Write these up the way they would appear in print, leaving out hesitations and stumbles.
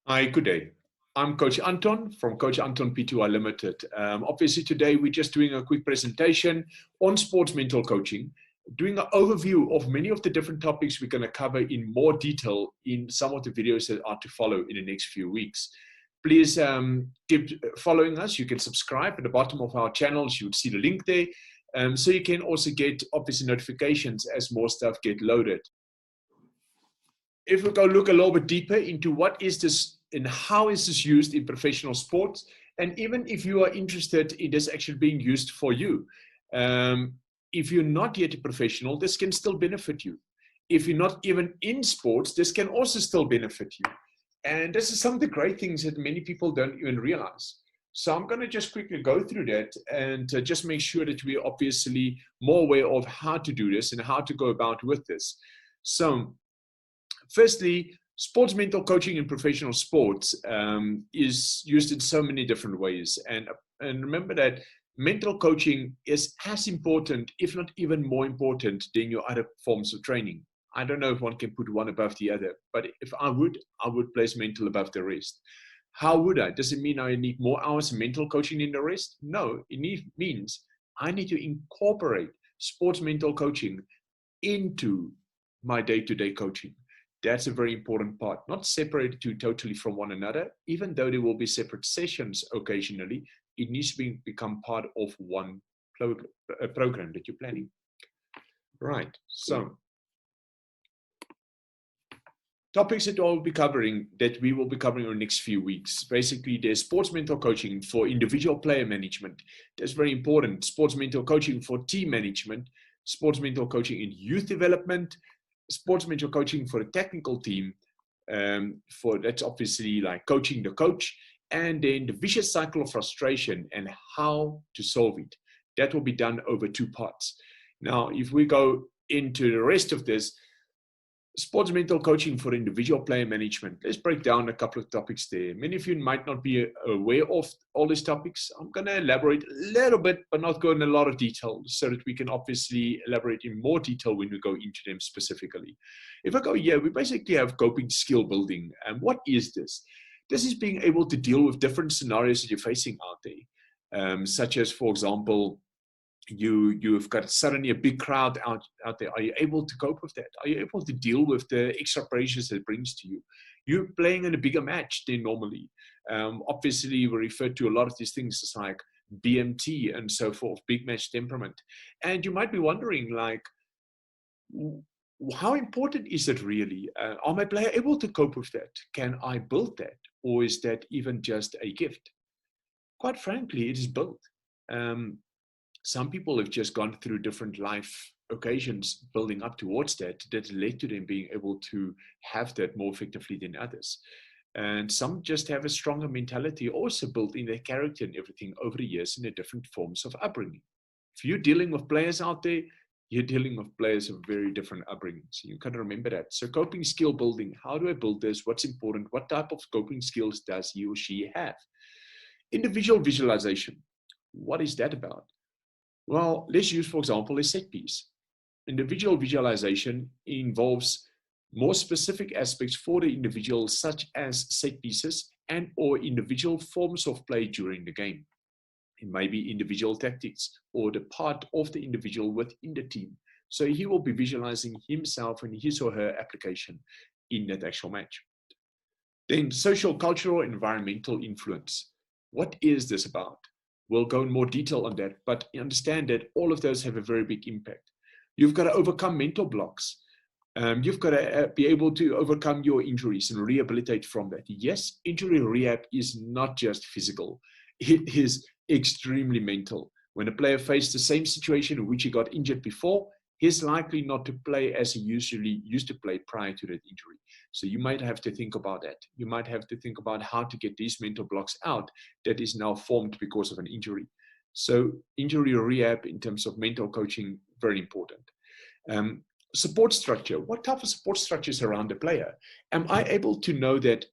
Hi, good day. I'm Coach Anton from Coach Anton P2I Limited. Obviously, today we're just doing a quick presentation on sports mental coaching, doing an overview of many of the different topics we're going to cover in more detail in some of the videos that are to follow in the next few weeks. Please keep following us. You can subscribe at the bottom of our channels. You would see the link there. So you can also get obviously notifications as more stuff get loaded. If we go look a little bit deeper into what is this and how is this used in professional sports, and even if you are interested in this actually being used for you, if you're not yet a professional, this can still benefit you. If you're not even in sports, this can also still benefit you. And this is some of the great things that many people don't even realize. So I'm going to just quickly go through that and just make sure that we're obviously more aware of how to do this and how to go about with this. So firstly, sports mental coaching in professional sports is used in so many different ways. And remember that mental coaching is as important, if not even more important, than your other forms of training. I don't know if one can put one above the other, but if I would place mental above the rest. How would I? Does it mean I need more hours of mental coaching than the rest? No, it means I need to incorporate sports mental coaching into my day-to-day coaching. That's a very important part, not separated totally from one another. Even though there will be separate sessions occasionally, it needs to become part of one program that you're planning. Right, so topics that we will be covering in the next few weeks. Basically, there's sports mental coaching for individual player management. That's very important. Sports mental coaching for team management, sports mental coaching in youth development, sports mental coaching for a technical team, that's obviously like coaching the coach, and then the vicious cycle of frustration and how to solve it. That will be done over 2 parts. Now, if we go into the rest of this, sports mental coaching for individual player management. Let's break down a couple of topics there. Many of you might not be aware of all these topics. I'm going to elaborate a little bit, but not go in a lot of detail so that we can obviously elaborate in more detail when we go into them specifically. If I go here, we basically have coping skill building. And what is this? This is being able to deal with different scenarios that you're facing out there, such as, for example, you've got suddenly a big crowd out there. Are you able to cope with that? Are you able to deal with the extra pressures that it brings to you? You're playing in a bigger match than normally. Obviously, we refer to a lot of these things as like BMT and so forth, big match temperament. And you might be wondering, like, how important is it really? Are my player able to cope with that? Can I build that? Or is that even just a gift? Quite frankly, it is both. Some people have just gone through different life occasions building up towards that led to them being able to have that more effectively than others. And some just have a stronger mentality also built in their character and everything over the years in the different forms of upbringing. If you're dealing with players out there, you're dealing with players of very different upbringings. You got to remember that. So coping skill building, how do I build this? What's important? What type of coping skills does he or she have? Individual visualization. What is that about? Well, let's use, for example, a set piece. Individual visualization involves more specific aspects for the individual, such as set pieces and or individual forms of play during the game. It may be individual tactics or the part of the individual within the team. So he will be visualizing himself and his or her application in that actual match. Then social, cultural, environmental influence. What is this about? We'll go in more detail on that, but understand that all of those have a very big impact. You've got to overcome mental blocks. You've got to be able to overcome your injuries and rehabilitate from that. Yes, injury rehab is not just physical. It is extremely mental. When a player faces the same situation in which he got injured before, he's likely not to play as he usually used to play prior to that injury. So you might have to think about that. You might have to think about how to get these mental blocks out that is now formed because of an injury. So injury rehab in terms of mental coaching, very important. Support structure. What type of support structure is around the player? Am I able to know that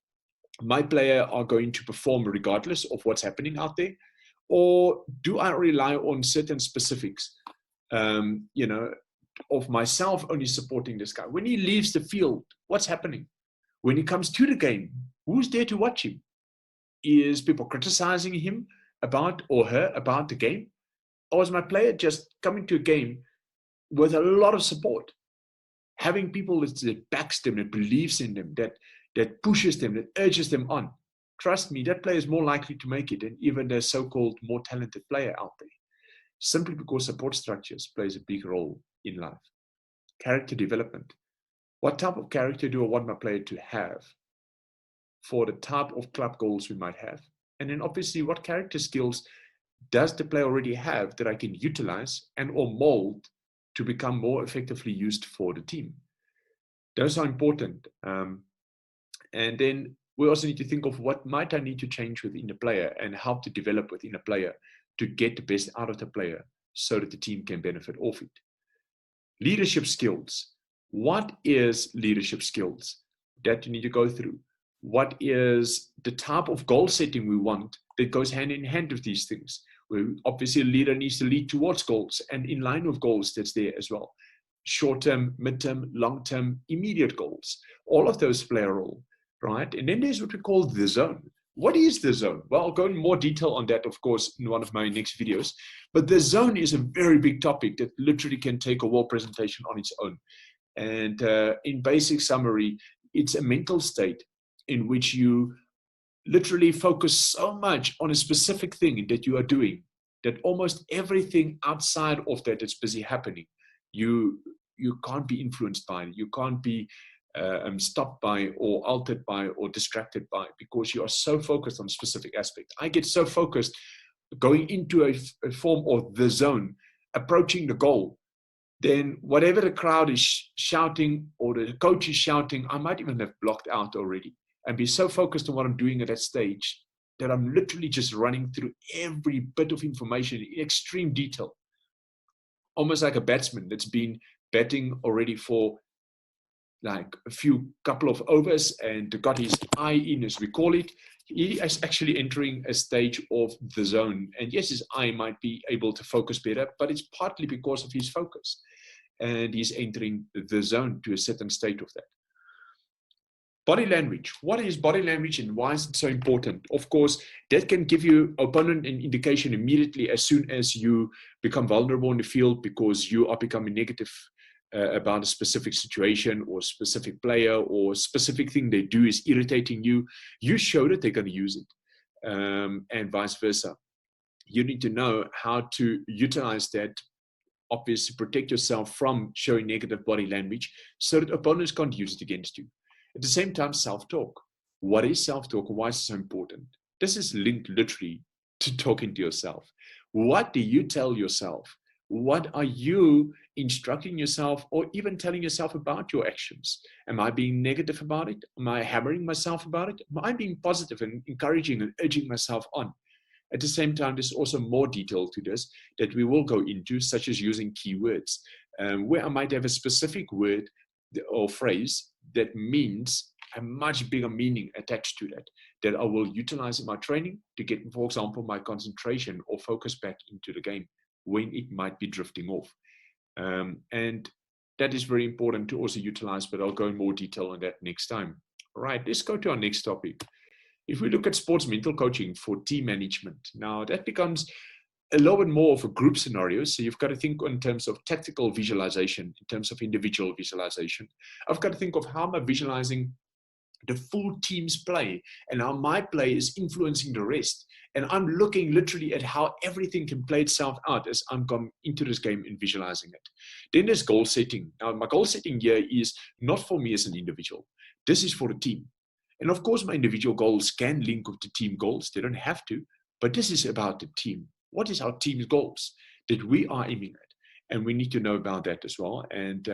my player are going to perform regardless of what's happening out there? Or do I rely on certain specifics? Of myself only supporting this guy. When he leaves the field, what's happening? When he comes to the game, Who's there to watch him? Is people criticizing him about or her about the game? Or is my player just coming to a game with a lot of support? Having people that backs them, that believes in them, that pushes them, that urges them on. Trust me, that player is more likely to make it than even the so-called more talented player out there. Simply because support structures plays a big role in life. Character development. What type of character do I want my player to have for the type of club goals we might have? And then obviously, what character skills does the player already have that I can utilize and or mold to become more effectively used for the team? Those are important. And then we also need to think of what might I need to change within the player and how to develop within a player to get the best out of the player so that the team can benefit off it. Leadership skills. What is leadership skills that you need to go through? What is the type of goal setting we want that goes hand in hand with these things? Where obviously a leader needs to lead towards goals and in line with goals that's there as well. Short-term, mid-term, long-term, immediate goals. All of those play a role, right? And then there's what we call the zone. What is the zone? Well, I'll go in more detail on that, of course, in one of my next videos. But the zone is a very big topic that literally can take a whole presentation on its own. And in basic summary, it's a mental state in which you literally focus so much on a specific thing that you are doing that almost everything outside of that is busy happening. You can't be influenced by it. You can't be stopped by or altered by or distracted by, because you are so focused on a specific aspect. I get so focused going into a form of the zone, approaching the goal, then whatever the crowd is shouting or the coach is shouting, I might even have blocked out already and be so focused on what I'm doing at that stage that I'm literally just running through every bit of information in extreme detail. Almost like a batsman that's been batting already for like a couple of overs and got his eye in, as we call it. He is actually entering a stage of the zone. And yes, his eye might be able to focus better, but it's partly because of his focus. And he's entering the zone to a certain state of that. Body language. What is body language and why is it so important? Of course, that can give you opponent an indication immediately as soon as you become vulnerable in the field because you are becoming negative about a specific situation or specific player or specific thing they do is irritating you. You show that they're going to use it, and vice versa. You need to know how to utilize that. Obviously, protect yourself from showing negative body language so that opponents can't use it against you. At the same time, self-talk. What is self-talk? Why is it so important? This is linked literally to talking to yourself. What do you tell yourself? What are you instructing yourself or even telling yourself about your actions? Am I being negative about it? Am I hammering myself about it? Am I being positive and encouraging and urging myself on? At the same time, there's also more detail to this that we will go into, such as using keywords, where I might have a specific word or phrase that means a much bigger meaning attached to that I will utilize in my training to get, for example, my concentration or focus back into the game when it might be drifting off. And that is very important to also utilize, but I'll go in more detail on that next time. All right, let's go to our next topic. If we look at sports mental coaching for team management, now that becomes a little bit more of a group scenario. So you've got to think in terms of tactical visualization, in terms of individual visualization. I've got to think of how am I visualizing the full team's play and how my play is influencing the rest. And I'm looking literally at how everything can play itself out as I'm going into this game and visualizing it. Then there's goal setting. Now, my goal setting here is not for me as an individual. This is for the team. And of course, my individual goals can link with the team goals. They don't have to, but this is about the team. What is our team's goals that we are aiming at? And we need to know about that as well. And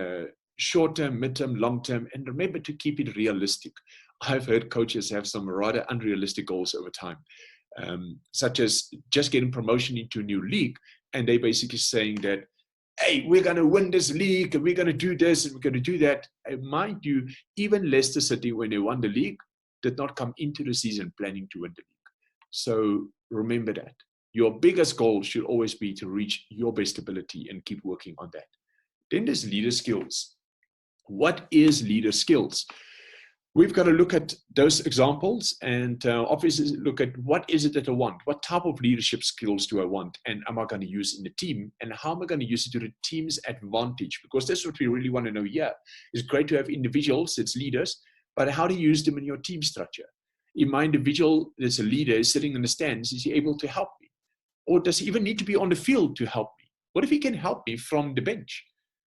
short-term, mid-term, long-term, and remember to keep it realistic. I've heard coaches have some rather unrealistic goals over time, such as just getting promotion into a new league. And they basically saying that, hey, we're going to win this league, and we're going to do this, and we're going to do that. And mind you, even Leicester City, when they won the league, did not come into the season planning to win the league. So remember that. Your biggest goal should always be to reach your best ability and keep working on that. Then there's leader skills. What is leader skills? we've got to look at those examples and obviously look at what is it that I want? What type of leadership skills do I want? And am I going to use in the team? And how am I going to use it to the team's advantage? Because that's what we really want to know here. It's great to have individuals, it's leaders, but how do you use them in your team structure? In my individual, as a leader, is sitting in the stands, is he able to help me? Or does he even need to be on the field to help me? What if he can help me from the bench?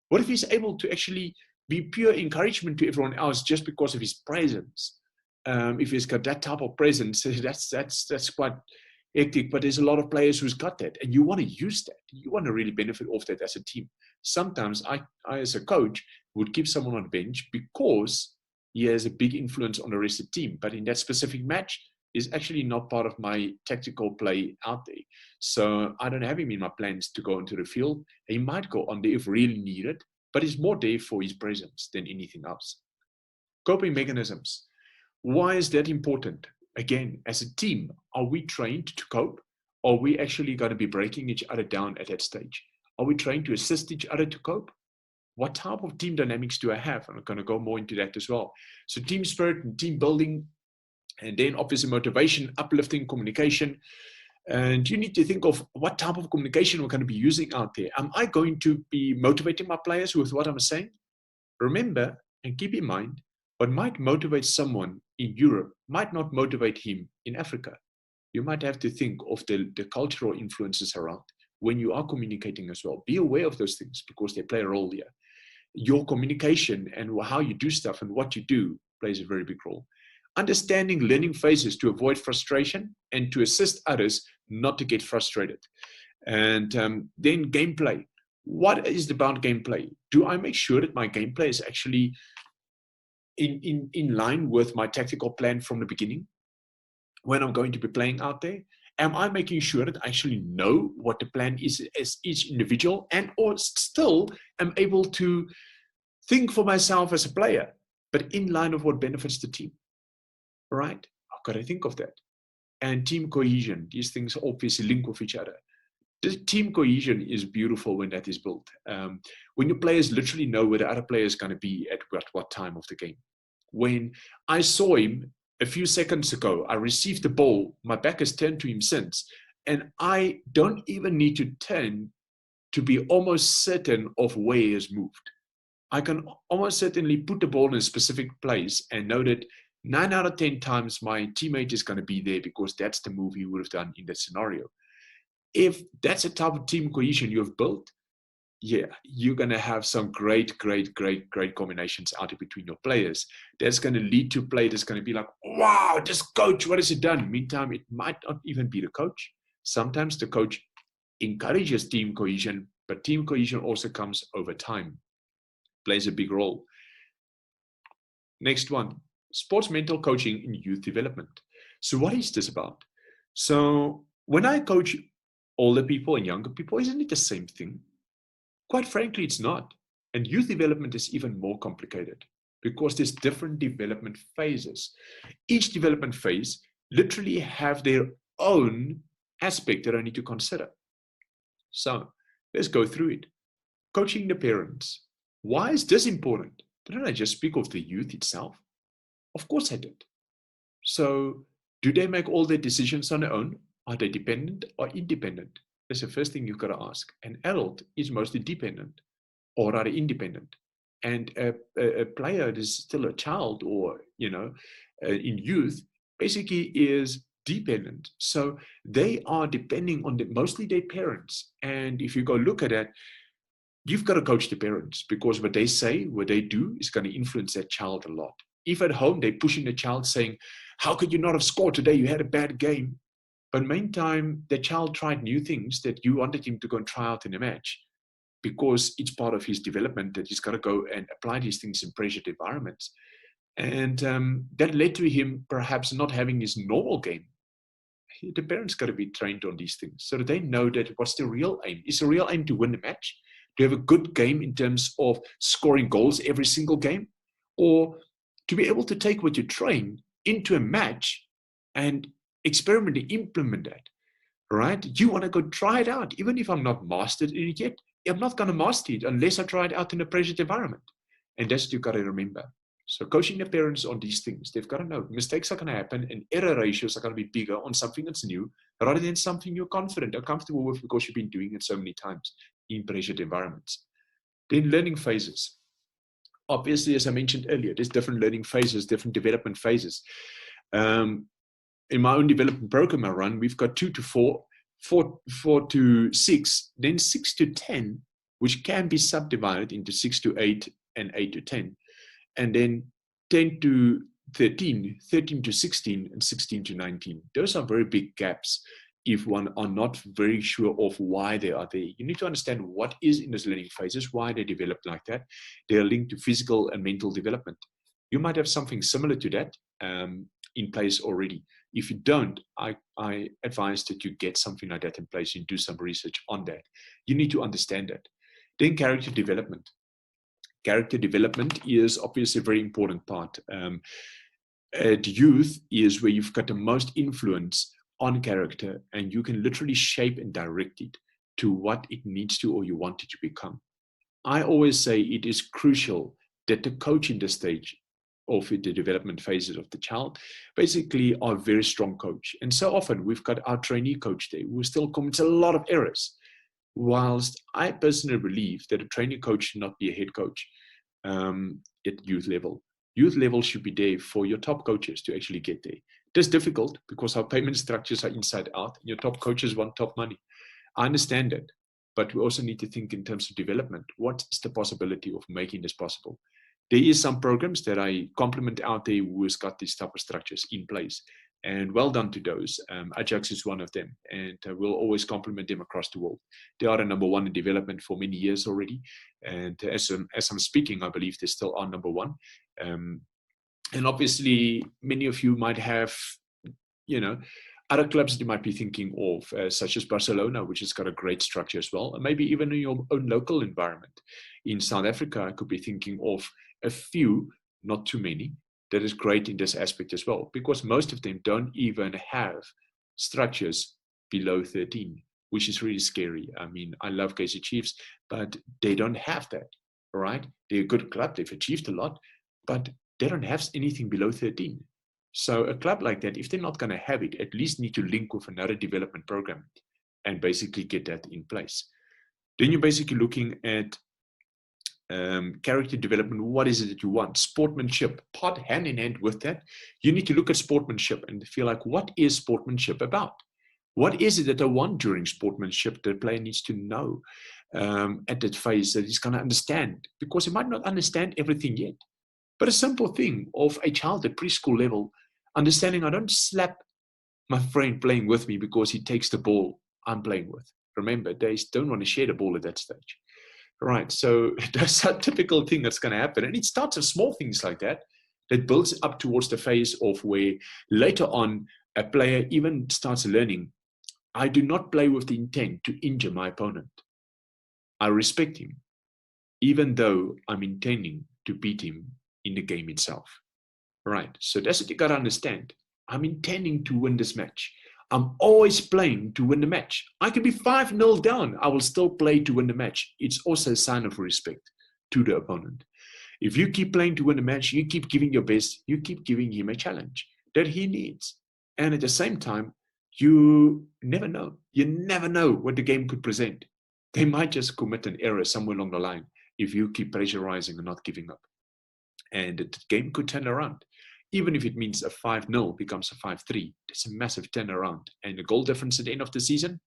What if he's able to actually be pure encouragement to everyone else just because of his presence? If he's got that type of presence, that's quite hectic. But there's a lot of players who's got that, and you want to use that. You want to really benefit off that as a team. Sometimes I as a coach, would keep someone on the bench because he has a big influence on the rest of the team. But in that specific match, is actually not part of my tactical play out there. So I don't have him in my plans to go into the field. He might go on there if really needed, but it's more there for his presence than anything else. Coping mechanisms. Why is that important? Again, as a team, are we trained to cope? Are we actually going to be breaking each other down at that stage? Are we trained to assist each other to cope? What type of team dynamics do I have? I'm going to go more into that as well. So team spirit and team building, and then obviously motivation, uplifting, communication. And you need to think of what type of communication we're going to be using out there. Am I going to be motivating my players with what I'm saying? Remember and keep in mind, what might motivate someone in Europe might not motivate him in Africa. You might have to think of the cultural influences around when you are communicating as well. Be aware of those things because they play a role here. Your communication and how you do stuff and what you do plays a very big role. Understanding learning phases to avoid frustration and to assist others not to get frustrated. And then gameplay. What is about gameplay? Do I make sure that my gameplay is actually in line with my tactical plan from the beginning when I'm going to be playing out there? Am I making sure that I actually know what the plan is as each individual, and or still am able to think for myself as a player, but in line of what benefits the team? Right? I've got to think of that. And team cohesion, these things obviously link with each other. The team cohesion is beautiful when that is built. When your players literally know where the other player is going to be at what time of the game. When I saw him a few seconds ago, I received the ball, my back has turned to him since, and I don't even need to turn to be almost certain of where he has moved. I can almost certainly put the ball in a specific place and know that 9 out of 10 times my teammate is going to be there because that's the move he would have done in that scenario. If that's a type of team cohesion you have built, yeah, you're going to have some great combinations out between your players. That's going to lead to play that's going to be like, wow, this coach, what has he done? Meantime, it might not even be the coach. Sometimes the coach encourages team cohesion, but team cohesion also comes over time, plays a big role. Next one. Sports mental coaching in youth development. So what is this about? So when I coach older people and younger people, isn't it the same thing? Quite frankly, it's not. And youth development is even more complicated because there's different development phases. Each development phase literally have their own aspect that I need to consider. So let's go through it. Coaching the parents. Why is this important? Didn't I just speak of the youth itself? Of course I did. So do they make all their decisions on their own? Are they dependent or independent? That's the first thing you've got to ask. An adult is mostly dependent, or are they independent? And a player that is still a child or, in youth, basically is dependent. So they are depending on mostly their parents. And if you go look at that, you've got to coach the parents because what they say, what they do is going to influence that child a lot. If at home they're pushing the child saying, how could you not have scored today? You had a bad game. But meantime, the child tried new things that you wanted him to go and try out in a match because it's part of his development that he's got to go and apply these things in pressured environments. And that led to him perhaps not having his normal game. The parents got to be trained on these things so that they know that what's the real aim. Is the real aim to win the match? To have a good game in terms of scoring goals every single game? Or to be able to take what you train into a match and experiment and implement that, right? You want to go try it out. Even if I'm not mastered in it yet, I'm not going to master it unless I try it out in a pressured environment. And that's what you've got to remember. So coaching the parents on these things, they've got to know mistakes are going to happen and error ratios are going to be bigger on something that's new rather than something you're confident or comfortable with because you've been doing it so many times in pressured environments. Then learning phases. Obviously, as I mentioned earlier, there's different learning phases, different development phases. In my own development program I run, we've got 2 to 4, 4 to 6, then 6 to 10, which can be subdivided into 6 to 8 and 8 to 10. And then 10 to 13, 13 to 16, and 16 to 19. Those are very big gaps if one are not very sure of why they are there. You need to understand what is in those learning phases, why they develop like that. They are linked to physical and mental development. You might have something similar to that in place already. If you don't, I advise that you get something like that in place and do some research on that. You need to understand that. Then character development. Character development is obviously a very important part. At youth is where you've got the most influence on character, and you can literally shape and direct it to what it needs to or you want it to become. I always say it is crucial that the coach in this stage of the development phases of the child basically are a very strong coach. And so often we've got our trainee coach there who still commits a lot of errors. Whilst I personally believe that a trainee coach should not be a head coach at youth level. Youth level should be there for your top coaches to actually get there. It is difficult because our payment structures are inside out and your top coaches want top money. I understand that, but we also need to think in terms of development. What is the possibility of making this possible? There is some programs that I compliment out there who has got these type of structures in place. And well done to those. Ajax is one of them, and we'll always compliment them across the world. They are the number one in development for many years already. And as I'm speaking, I believe they still are number one. And obviously, many of you might have, other clubs that you might be thinking of, such as Barcelona, which has got a great structure as well. And maybe even in your own local environment. In South Africa, I could be thinking of a few, not too many, that is great in this aspect as well, because most of them don't even have structures below 13, which is really scary. I mean, I love Kaizer Chiefs, but they don't have that, all right? They're a good club, they've achieved a lot, but they don't have anything below 13. So a club like that, if they're not going to have it, at least need to link with another development program and basically get that in place. Then you're basically looking at character development. What is it that you want? Sportsmanship, part hand in hand with that. You need to look at sportsmanship and feel like, what is sportsmanship about? What is it that I want during sportsmanship that the player needs to know at that phase that he's going to understand? Because he might not understand everything yet. But a simple thing of a child at preschool level, understanding I don't slap my friend playing with me because he takes the ball I'm playing with. Remember, they don't want to share the ball at that stage. Right, so that's a typical thing that's going to happen. And it starts with small things like that, that builds up towards the phase of where later on a player even starts learning, I do not play with the intent to injure my opponent. I respect him, even though I'm intending to beat him in the game itself. Right, so that's what you got to understand. I'm intending to win this match. I'm always playing to win the match. I could be 5-0 down. I will still play to win the match. It's also a sign of respect to the opponent. If you keep playing to win the match, you keep giving your best, you keep giving him a challenge that he needs. And at the same time, you never know. You never know what the game could present. They might just commit an error somewhere along the line if you keep pressurizing and not giving up. And the game could turn around. Even if it means a 5-0 becomes a 5-3, it's a massive turnaround. And the goal difference at the end of the season,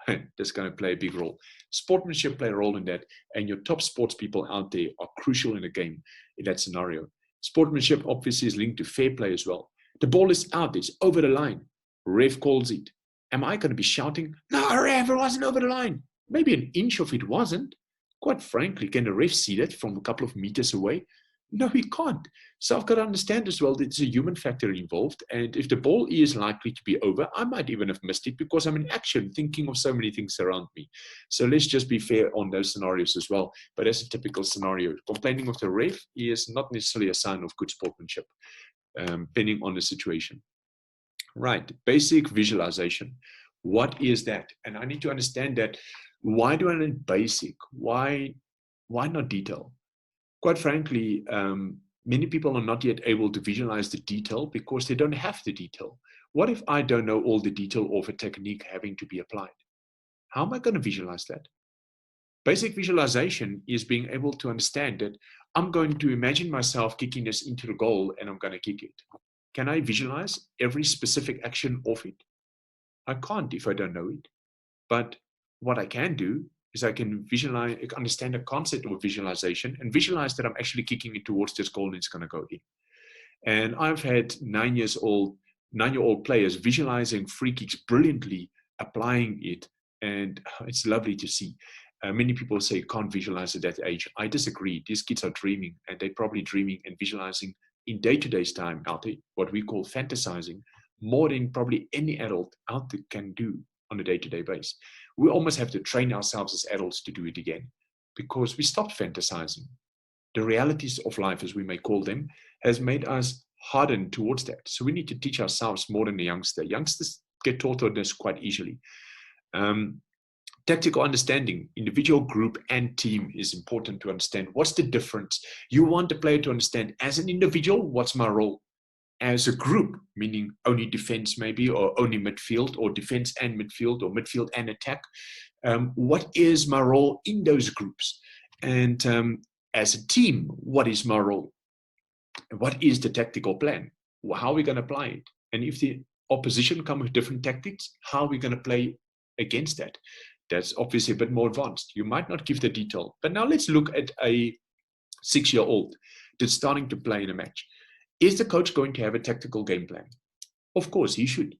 that's going to play a big role. Sportsmanship play a role in that, and your top sports people out there are crucial in the game in that scenario. Sportsmanship obviously is linked to fair play as well. The ball is out, it's over the line. Ref calls it. Am I going to be shouting, no, ref, it wasn't over the line? Maybe an inch of it wasn't. Quite frankly, can the ref see that from a couple of meters away? No, he can't. So I've got to understand as well that there's a human factor involved. And if the ball is likely to be over, I might even have missed it because I'm in action thinking of so many things around me. So let's just be fair on those scenarios as well. But as a typical scenario, complaining of the ref is not necessarily a sign of good sportsmanship, depending on the situation. Right, basic visualization. What is that? And I need to understand that. Why do I need basic? Why not detail? Quite frankly, Many people are not yet able to visualize the detail because they don't have the detail. What if I don't know all the detail of a technique having to be applied? How am I going to visualize that? Basic visualization is being able to understand that I'm going to imagine myself kicking this into the goal and I'm going to kick it. Can I visualize every specific action of it? I can't if I don't know it. But what I can do is I can visualize, understand the concept of visualization and visualize that I'm actually kicking it towards this goal and it's going to go in. And I've had 9-year-old players visualizing free kicks brilliantly, applying it, and it's lovely to see. Many people say can't visualize at that age. I disagree. These kids are dreaming, and they're probably dreaming and visualizing in day-to-day time out there, what we call fantasizing, more than probably any adult out there can do on a day-to-day basis. We almost have to train ourselves as adults to do it again because we stopped fantasizing. The realities of life, as we may call them, has made us hardened towards that. So we need to teach ourselves more than the youngster. Youngsters get taught on this quite easily. Tactical understanding, individual, group, and team is important to understand. What's the difference? You want the player to understand, as an individual, what's my role? As a group, meaning only defense maybe, or only midfield, or defense and midfield, or midfield and attack. What is my role in those groups? And as a team, what is my role? What is the tactical plan? How are we going to apply it? And if the opposition come with different tactics, how are we going to play against that? That's obviously a bit more advanced. You might not give the detail. But now let's look at a 6-year-old that's starting to play in a match. Is the coach going to have a tactical game plan? Of course, he should.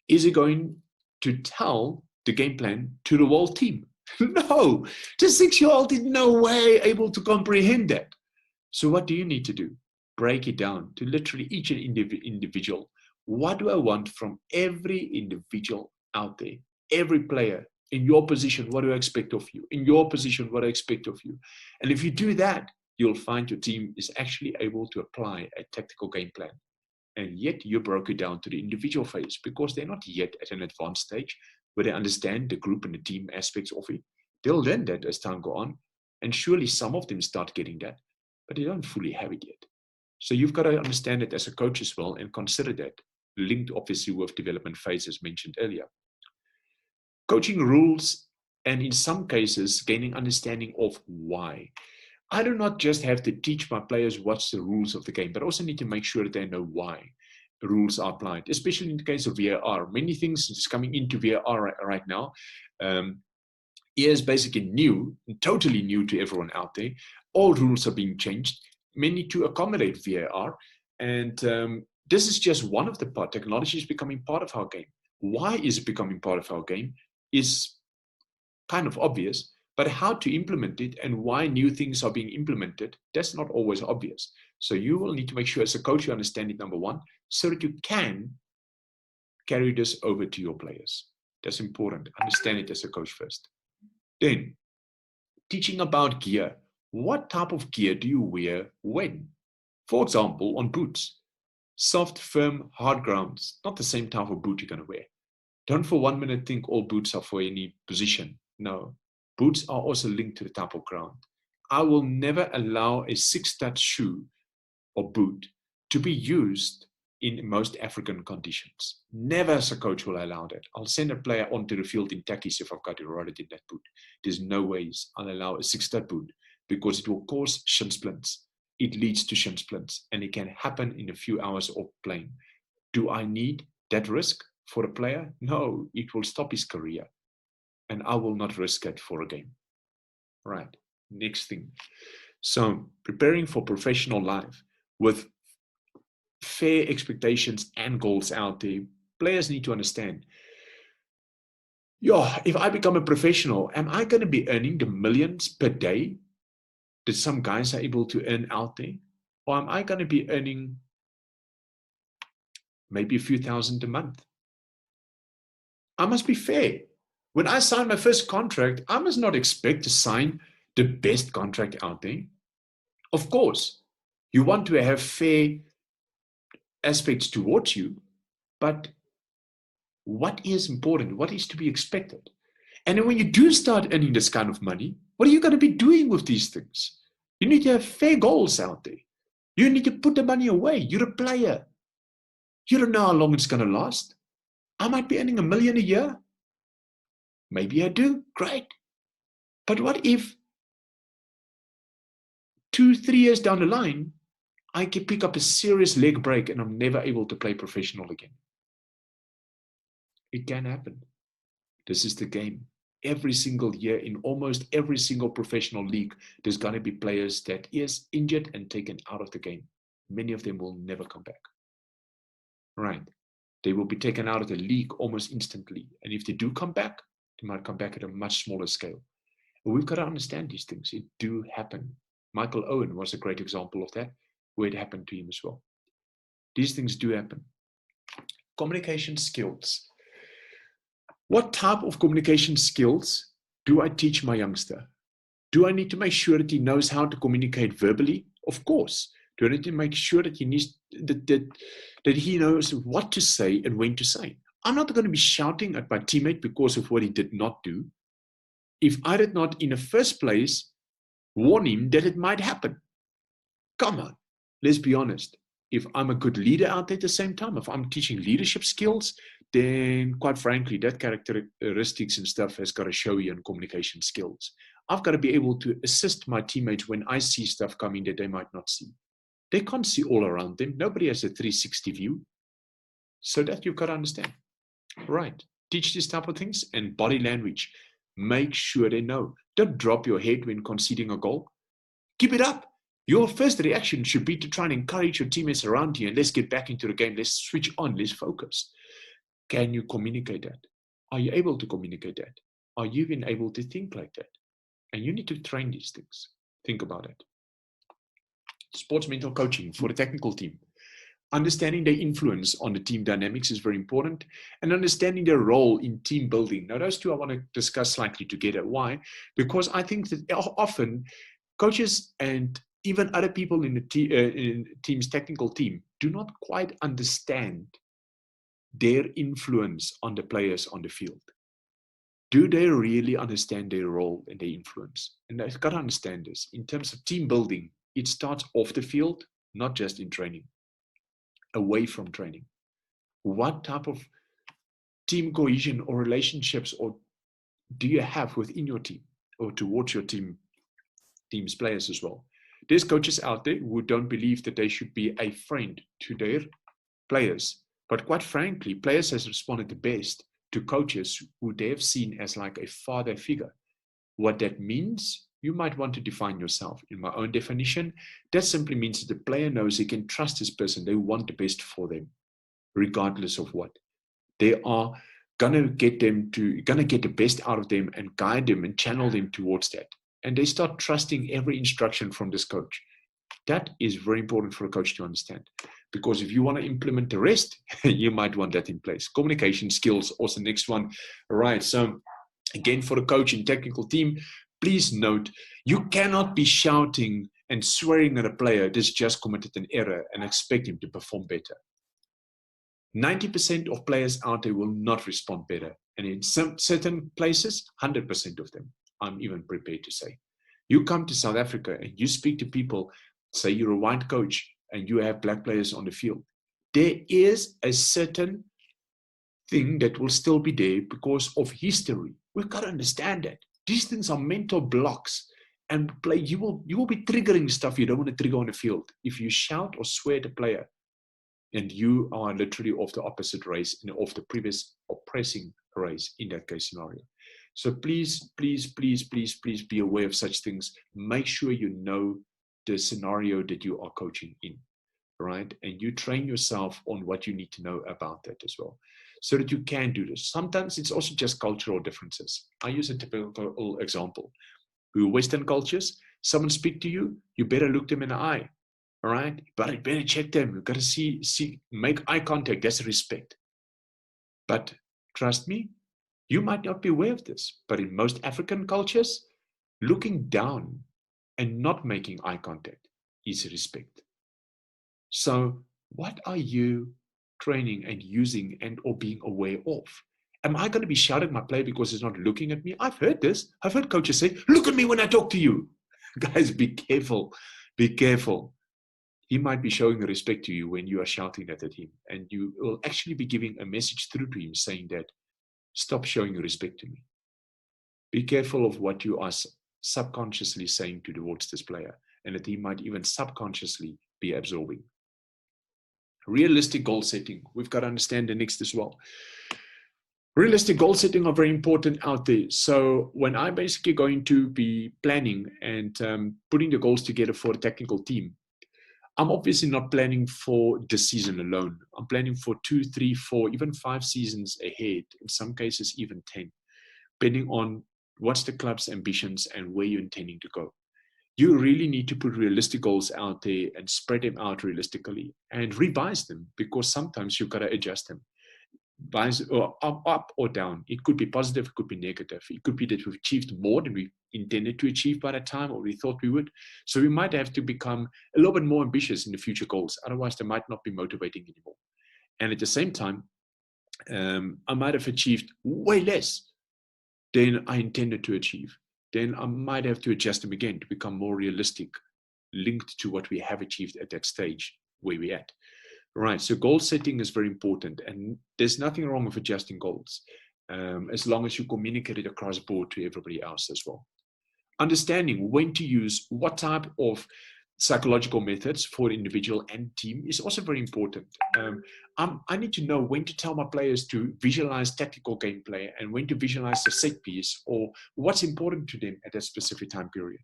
Is he going to tell the game plan to the whole team? No, the 6-year-old is no way able to comprehend that. So what do you need to do? Break it down to literally each individual. What do I want from every individual out there? Every player in your position, what do I expect of you? In your position, what do I expect of you? And if you do that, you'll find your team is actually able to apply a tactical game plan. And yet you broke it down to the individual phase because they're not yet at an advanced stage where they understand the group and the team aspects of it. They'll learn that as time goes on. And surely some of them start getting that, but they don't fully have it yet. So you've got to understand it as a coach as well and consider that, linked obviously with development phases mentioned earlier. Coaching rules, and in some cases, gaining understanding of why. I do not just have to teach my players what's the rules of the game, but also need to make sure that they know why the rules are applied, especially in the case of VAR. Many things is coming into VAR right now. Is basically new, totally new to everyone out there. All rules are being changed, many to accommodate VAR. And this is just one of the parts. Technology is becoming part of our game. Why is it becoming part of our game is kind of obvious, but how to implement it and why new things are being implemented, that's not always obvious. So you will need to make sure as a coach you understand it, number one, so that you can carry this over to your players. That's important. Understand it as a coach first. Then, teaching about gear. What type of gear do you wear when? For example, on boots. Soft, firm, hard grounds. Not the same type of boot you're going to wear. Don't for 1 minute think all boots are for any position. No. Boots are also linked to the type of ground. I will never allow a 6-stud shoe or boot to be used in most African conditions. Never as a coach will I allow that. I'll send a player onto the field in tackies if I've got to ride it in that boot. There's no ways I'll allow a 6-stud boot because it will cause shin splints. It leads to shin splints and it can happen in a few hours of playing. Do I need that risk for a player? No, it will stop his career. And I will not risk it for a game. Right, next thing. So preparing for professional life with fair expectations and goals out there, players need to understand, if I become a professional, am I going to be earning the millions per day that some guys are able to earn out there? Or am I going to be earning maybe a few thousand a month? I must be fair. When I sign my first contract, I must not expect to sign the best contract out there. Of course, you want to have fair aspects towards you, but what is important? What is to be expected? And then when you do start earning this kind of money, what are you going to be doing with these things? You need to have fair goals out there. You need to put the money away. You're a player. You don't know how long it's going to last. I might be earning $1 million a year. Maybe I do. Great. But what if 2-3 years down the line, I can pick up a serious leg break and I'm never able to play professional again? It can happen. This is the game. Every single year in almost every single professional league, there's going to be players that is injured and taken out of the game. Many of them will never come back. Right. They will be taken out of the league almost instantly. And if they do come back, they might come back at a much smaller scale. But we've got to understand these things. It do happen. Michael Owen was a great example of that, where it happened to him as well. These things do happen. Communication skills. What type of communication skills do I teach my youngster? Do I need to make sure that he knows how to communicate verbally? Of course. Do I need to make sure that he needs that he knows what to say and when to say? I'm not going to be shouting at my teammate because of what he did not do, if I did not in the first place warn him that it might happen. Come on, let's be honest. If I'm a good leader out there at the same time, if I'm teaching leadership skills, then quite frankly, that characteristics and stuff has got to show you in communication skills. I've got to be able to assist my teammates when I see stuff coming that they might not see. They can't see all around them. Nobody has a 360 view. So that you've got to understand. Right. Teach these type of things and body language. Make sure they know. Don't drop your head when conceding a goal. Keep it up. Your first reaction should be to try and encourage your teammates around you and let's get back into the game. Let's switch on. Let's focus. Can you communicate that? Are you able to communicate that? Are you even able to think like that? And you need to train these things. Think about it. Sports mental coaching for the technical team. Understanding their influence on the team dynamics is very important, and understanding their role in team building. Now, those two I want to discuss slightly together. Why? Because I think that often coaches and even other people in the team's technical team do not quite understand their influence on the players on the field. Do they really understand their role and their influence? And they've got to understand this. In terms of team building, it starts off the field, not just in training, away from training. What type of team cohesion or relationships or do you have within your team or towards your team's players as well? There's coaches out there who don't believe that they should be a friend to their players. But quite frankly, players have responded the best to coaches who they have seen as like a father figure. What that means, you might want to define yourself. In my own definition, that simply means that the player knows he can trust this person. They want the best for them, regardless of what. They are gonna get the best out of them and guide them and channel them towards that. And they start trusting every instruction from this coach. That is very important for a coach to understand. Because if you want to implement the rest, you might want that in place. Communication skills, also next one. All right, so again, for the coach and technical team, please note, you cannot be shouting and swearing at a player that's just committed an error and expect him to perform better. 90% of players out there will not respond better. And in some certain places, 100% of them, I'm even prepared to say. You come to South Africa and you speak to people, say you're a white coach and you have black players on the field. There is a certain thing that will still be there because of history. We've got to understand that. These things are mental blocks, and you will be triggering stuff you don't want to trigger on the field. If you shout or swear at a player, and you are literally of the opposite race and of the previous oppressing race in that case scenario. So please, please, please, please, please be aware of such things. Make sure you know the scenario that you are coaching in, right? And you train yourself on what you need to know about that as well, so that you can do this. Sometimes it's also just cultural differences. I use a typical example. Western cultures, someone speak to you, you better look them in the eye, all right? But you better check them. You've got to see, make eye contact. That's respect. But trust me, you might not be aware of this, but in most African cultures, looking down and not making eye contact is respect. So what are you training and using and or being aware of? Am I going to be shouting at my player because he's not looking at me? I've heard this. I've heard coaches say, look at me when I talk to you. Guys, be careful. Be careful. he might be showing respect to you when you are shouting that at him. And you will actually be giving a message through to him saying that, stop showing respect to me. Be careful of what you are subconsciously saying towards this player, and that he might even subconsciously be absorbing. Realistic goal setting. We've got to understand the next as well. Realistic goal setting are very important out there. So when I'm basically going to be planning and putting the goals together for a technical team, I'm obviously not planning for this season alone. I'm planning for 2, 3, 4, even 5 seasons ahead, in some cases even 10, depending on what's the club's ambitions and where you're intending to go. You really need to put realistic goals out there and spread them out realistically and revise them, because sometimes you've got to adjust them. Or up or down. It could be positive, it could be negative. It could be that we've achieved more than we intended to achieve by that time, or we thought we would. So we might have to become a little bit more ambitious in the future goals. Otherwise, they might not be motivating anymore. And at the same time, I might have achieved way less than I intended to achieve. Then I might have to adjust them again to become more realistic, linked to what we have achieved at that stage where we're at. Right, so goal setting is very important, and there's nothing wrong with adjusting goals, as long as you communicate it across the board to everybody else as well. Understanding when to use what type of psychological methods for an individual and team is also very important. I need to know when to tell my players to visualize tactical gameplay and when to visualize the set piece, or what's important to them at that specific time period.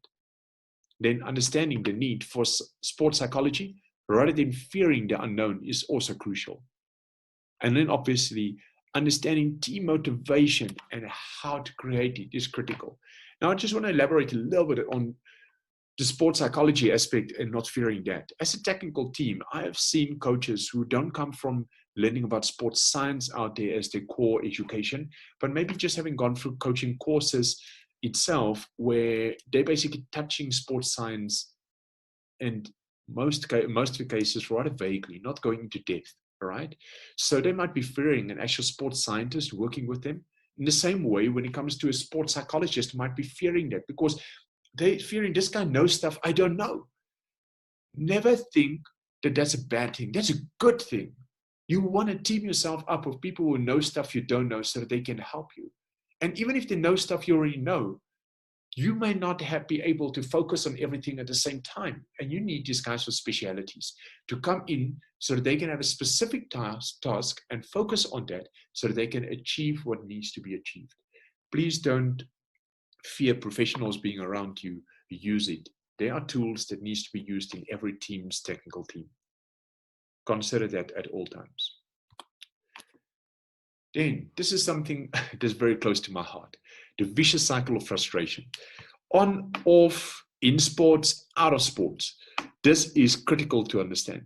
Then understanding the need for sports psychology rather than fearing the unknown is also crucial. And then obviously understanding team motivation and how to create it is critical. Now I just want to elaborate a little bit on the sports psychology aspect and not fearing that. As a technical team, I have seen coaches who don't come from learning about sports science out there as their core education, but maybe just having gone through coaching courses itself where they're basically touching sports science and most of the cases rather vaguely, not going into depth, right? So they might be fearing an actual sports scientist working with them. In the same way, when it comes to a sports psychologist, might be fearing that because they're fearing this guy knows stuff I don't know. Never think that that's a bad thing. That's a good thing. You want to team yourself up with people who know stuff you don't know so that they can help you. And even if they know stuff you already know, you may not be able to focus on everything at the same time. And you need these guys with specialities to come in so that they can have a specific task and focus on that so that they can achieve what needs to be achieved. Please don't fear professionals being around you. Use it. There are tools that needs to be used in every team's technical team. Consider that at all times. Then, this is something that's very close to my heart. The vicious cycle of frustration. On, off, in sports, out of sports. This is critical to understand.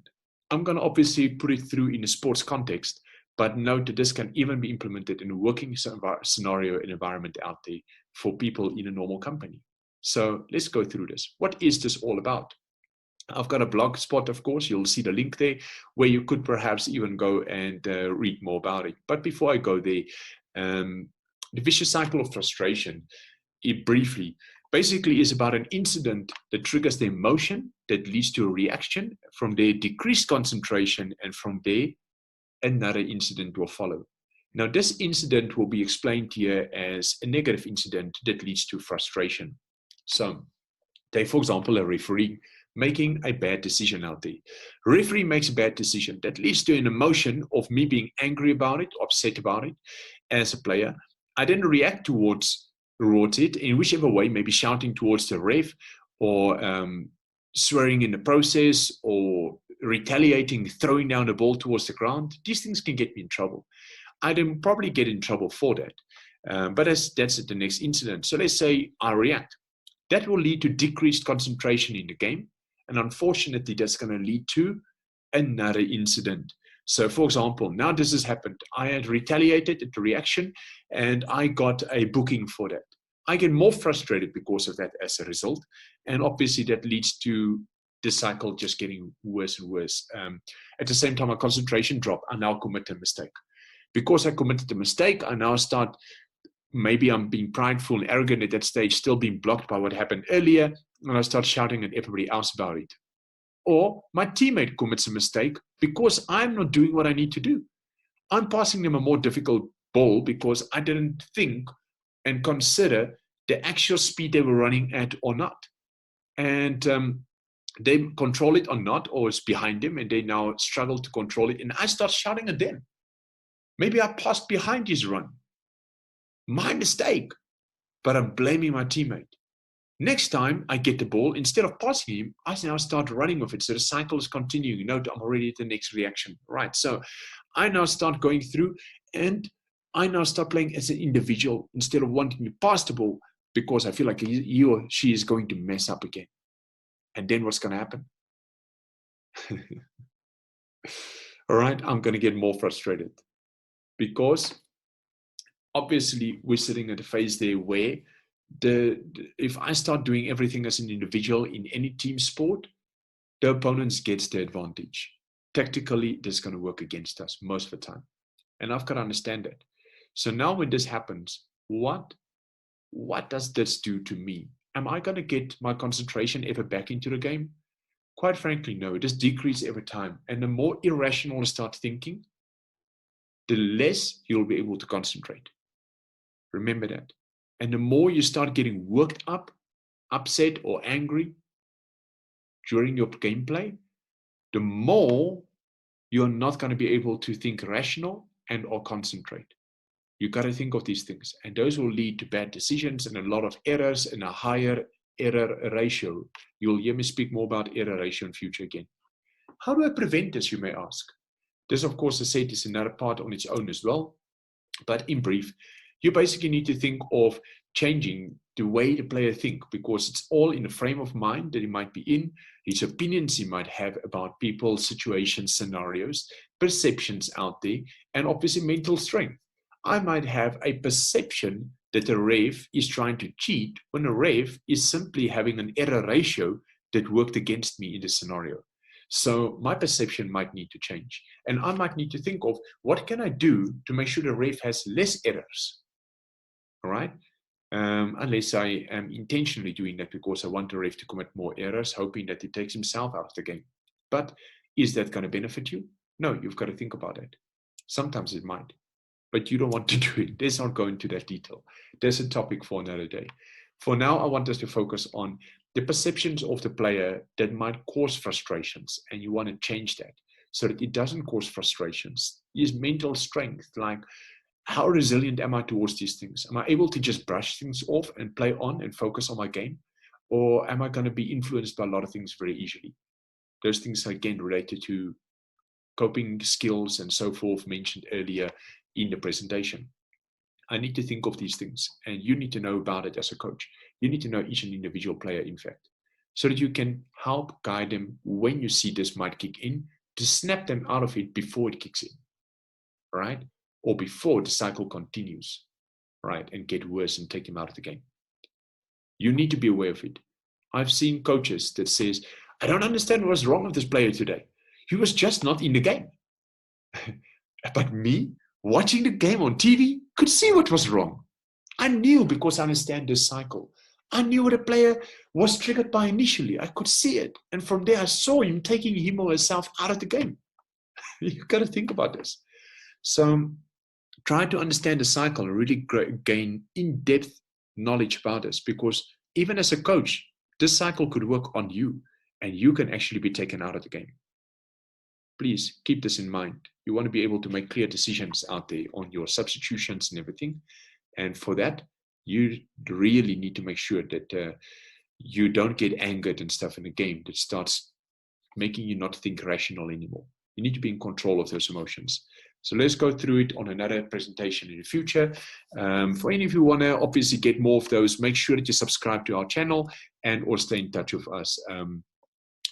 I'm going to obviously put it through in a sports context, but note that this can even be implemented in a working scenario and environment out there for people in a normal company. So let's go through this. What is this all about? I've got a blog spot, of course. You'll see the link there where you could perhaps even go and read more about it. But before I go there, the vicious cycle of frustration, it briefly, basically is about an incident that triggers the emotion that leads to a reaction. From there, decreased concentration, and from there, another incident will follow. Now, this incident will be explained here as a negative incident that leads to frustration. So, take, for example, a referee making a bad decision out there. Referee makes a bad decision that leads to an emotion of me being angry about it, upset about it as a player. I then react towards it in whichever way, maybe shouting towards the ref or swearing in the process or retaliating, throwing down the ball towards the ground. These things can get me in trouble. I then probably get in trouble for that. But that's the next incident. So let's say I react. That will lead to decreased concentration in the game. And unfortunately, that's going to lead to another incident. So for example, now this has happened. I had retaliated at the reaction and I got a booking for that. I get more frustrated because of that as a result. And obviously that leads to the cycle just getting worse and worse. At the same time, my concentration drop. I now commit a mistake. Because I committed a mistake, I now start, maybe I'm being prideful and arrogant at that stage, still being blocked by what happened earlier, and I start shouting at everybody else about it. Or my teammate commits a mistake because I'm not doing what I need to do. I'm passing them a more difficult ball because I didn't think and consider the actual speed they were running at or not. And they control it or not, or it's behind them and they now struggle to control it. And I start shouting at them. Maybe I passed behind his run. My mistake. But I'm blaming my teammate. Next time I get the ball, instead of passing him, I now start running with it. So the cycle is continuing. No, I'm already at the next reaction. Right. So I now start going through and I now start playing as an individual instead of wanting to pass the ball because I feel like he or she is going to mess up again. And then what's going to happen? All right. I'm going to get more frustrated because obviously we're sitting at a phase there where if I start doing everything as an individual in any team sport, the opponent gets the advantage. Tactically, this is going to work against us most of the time. And I've got to understand that. So now when this happens, what does this do to me? Am I going to get my concentration ever back into the game? Quite frankly, no. It just decreases every time. And the more irrational you start thinking, the less you'll be able to concentrate. Remember that. And the more you start getting worked up, upset, or angry during your gameplay, the more you're not going to be able to think rational and or concentrate. You got to think of these things, and those will lead to bad decisions and a lot of errors and a higher error ratio. You'll hear me speak more about error ratio in future again. How do I prevent this, you may ask? This, of course, I said, is another part on its own as well. But in brief, you basically need to think of changing the way the player thinks, because it's all in the frame of mind that he might be in, his opinions he might have about people, situations, scenarios, perceptions out there, and obviously mental strength. I might have a perception that the ref is trying to cheat when a ref is simply having an error ratio that worked against me in the scenario. So my perception might need to change. And I might need to think of what can I do to make sure the ref has less errors, all right? Unless I am intentionally doing that because I want the ref to commit more errors, hoping that he takes himself out of the game. But is that going to benefit you? No, you've got to think about it. Sometimes it might, but you don't want to do it. Let's not go into that detail. There's a topic for another day. For now, I want us to focus on the perceptions of the player that might cause frustrations, and you want to change that so that it doesn't cause frustrations. His mental strength, like how resilient am I towards these things? Am I able to just brush things off and play on and focus on my game? Or am I going to be influenced by a lot of things very easily? Those things are again related to coping skills and so forth mentioned earlier in the presentation. I need to think of these things, and you need to know about it as a coach. You need to know each and individual player, in fact, so that you can help guide them when you see this might kick in, to snap them out of it before it kicks in, right? Or before the cycle continues, right, and get worse and take them out of the game. You need to be aware of it. I've seen coaches that says, I don't understand what's wrong with this player today. He was just not in the game. But me, watching the game on TV, could see what was wrong. I knew because I understand this cycle. I knew what a player was triggered by initially. I could see it. And from there, I saw him taking him or herself out of the game. You've got to think about this. So try to understand the cycle and really gain in-depth knowledge about this, because even as a coach, this cycle could work on you and you can actually be taken out of the game. Please keep this in mind. You want to be able to make clear decisions out there on your substitutions and everything. And for that, you really need to make sure that you don't get angered and stuff in the game that starts making you not think rational anymore. You need to be in control of those emotions. So let's go through it on another presentation in the future. For any of you who want to obviously get more of those, make sure that you subscribe to our channel and or stay in touch with us.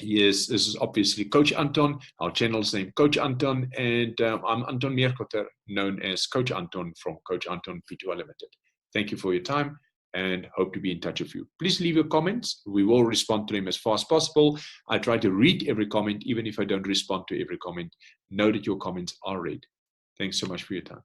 Yes, this is obviously Coach Anton. Our channel's name Coach Anton, and I'm Anton Meerkotter, known as Coach Anton from Coach Anton P2 Limited. Thank you for your time and hope to be in touch with you. Please leave your comments. We will respond to them as fast as possible. I try to read every comment, even if I don't respond to every comment. Know that your comments are read. Thanks so much for your time.